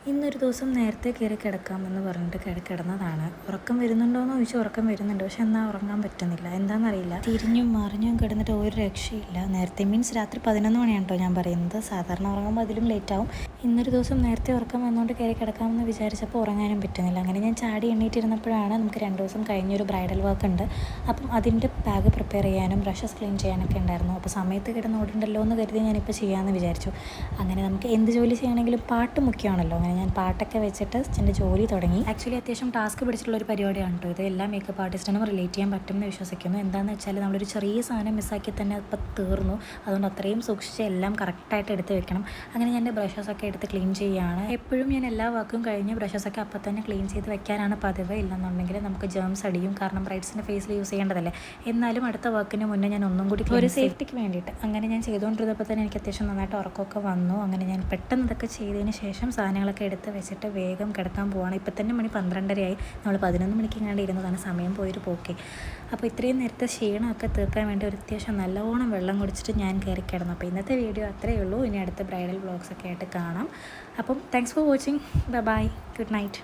ഇന്നൊരു ദിവസം നേരത്തെ കയറി കിടക്കാമെന്ന് പറഞ്ഞിട്ട് കിടന്നതാണ്. ഉറക്കം വരുന്നുണ്ടോയെന്ന് ചോദിച്ചാൽ ഉറക്കം വരുന്നുണ്ട്, പക്ഷെ എന്നാൽ ഉറങ്ങാൻ പറ്റുന്നില്ല. എന്താണെന്നറിയില്ല, തിരിഞ്ഞും മറിഞ്ഞും കിടന്നിട്ട് ഒരു രക്ഷയില്ല. നേരത്തെ മീൻസ് രാത്രി 11 മണിയാണ് കേട്ടോ ഞാൻ പറയുന്നത്. സാധാരണ ഉറങ്ങുമ്പോൾ അതിലും ലേറ്റാവും. ഇന്നൊരു ദിവസം നേരത്തെ ഉറക്കം വന്നുകൊണ്ട് കയറി കിടക്കാമെന്ന് വിചാരിച്ചപ്പോൾ ഉറങ്ങാനും പറ്റുന്നില്ല. അങ്ങനെ ഞാൻ ചാടി എണ്ണീറ്റിരുന്നപ്പോഴാണ് നമുക്ക് 2 ദിവസം കഴിഞ്ഞൊരു ബ്രൈഡൽ വർക്ക് ഉണ്ട്. അപ്പം അതിൻ്റെ ബാഗ് പ്രിപ്പയർ ചെയ്യാനും ബ്രഷസ് ക്ലീൻ ചെയ്യാനൊക്കെ ഉണ്ടായിരുന്നു. അപ്പോൾ സമയത്ത് കിടന്ന് ഓടണ്ടല്ലോ എന്ന് കരുതി ഞാനിപ്പോൾ ചെയ്യാമെന്ന് വിചാരിച്ചു. അങ്ങനെ നമുക്ക് എന്ത് ജോലി ചെയ്യണമെങ്കിലും പാട്ട് മുഖ്യമാണല്ലോ. അങ്ങനെ ഞാൻ പാട്ടൊക്കെ വെച്ചിട്ട് എൻ്റെ ജോലി തുടങ്ങി. ആക്ച്വലി അത്യാവശ്യം ടാസ്ക് പിടിച്ചിട്ടുള്ളൊരു പരിപാടിയാണ് കേട്ടോ ഇത്. എല്ലാ മേക്കപ്പ് ആർട്ടിസ്റ്റിനും റിലേറ്റ് ചെയ്യാൻ പറ്റുമെന്ന് വിശ്വസിക്കുന്നു. എന്താണെന്ന് വെച്ചാൽ നമ്മളൊരു ചെറിയ സാധനം മിസ്സാക്കി തന്നെ അപ്പം തീർന്നു. അതുകൊണ്ട് അത്രയും സൂക്ഷിച്ച് എല്ലാം കറക്റ്റായിട്ട് എടുത്ത് വെക്കണം. അങ്ങനെ ഞാൻ എൻ്റെ ബ്രഷസൊക്കെ എടുത്ത് ക്ലീൻ ചെയ്യുകയാണ്. എപ്പോഴും ഞാൻ എല്ലാ വർക്കും കഴിഞ്ഞ് ബ്രഷസൊക്കെ അപ്പം തന്നെ ക്ലീൻ ചെയ്ത് വെക്കാനാണ് പതിവ്. ഇല്ലെന്നുണ്ടെങ്കിൽ നമുക്ക് ജേംസ് അടിയും. കാരണം ബ്രൈഡ്സിൻ്റെ ഫേസിൽ യൂസ് ചെയ്യേണ്ടതല്ലേ. എന്നാലും അടുത്ത വർക്കിന് മുന്നേ ഞാൻ ഒന്നും കൂടി ഒരു സേഫ്റ്റിക്ക് വേണ്ടിയിട്ട് അങ്ങനെ ഞാൻ ചെയ്തുകൊണ്ടിരുന്നപ്പോൾ തന്നെ എനിക്ക് അത്യാവശ്യം നന്നായിട്ട് ഉറക്കമൊക്കെ വന്നു. അങ്ങനെ ഞാൻ പെട്ടെന്ന് ഇതൊക്കെ ചെയ്തതിന് ശേഷം സാധനങ്ങളൊക്കെ എടുത്ത് വെച്ചിട്ട് വേഗം കിടക്കാൻ പോവാണ്. ഇപ്പം തന്നെ മണി 12:30 നമ്മൾ 11 മണിക്ക് ഇങ്ങാണ്ട് ഇരുന്നതാണ്. സമയം പോയൊരു പോക്കെ. അപ്പോൾ ഇത്രയും നേരത്തെ ക്ഷീണമൊക്കെ തീർക്കാൻ വേണ്ടി ഒരു അത്യാവശ്യം നല്ലോണം വെള്ളം കുടിച്ചിട്ട് ഞാൻ കയറി കിടന്നു. അപ്പോൾ ഇന്നത്തെ വീഡിയോ അത്രയേ ഉള്ളൂ. ഇനി അടുത്ത ബ്രൈഡൽ വ്ളോഗ്സൊക്കെ ആയിട്ട് കാണാം. അപ്പം thanks for watching. Bye, good night.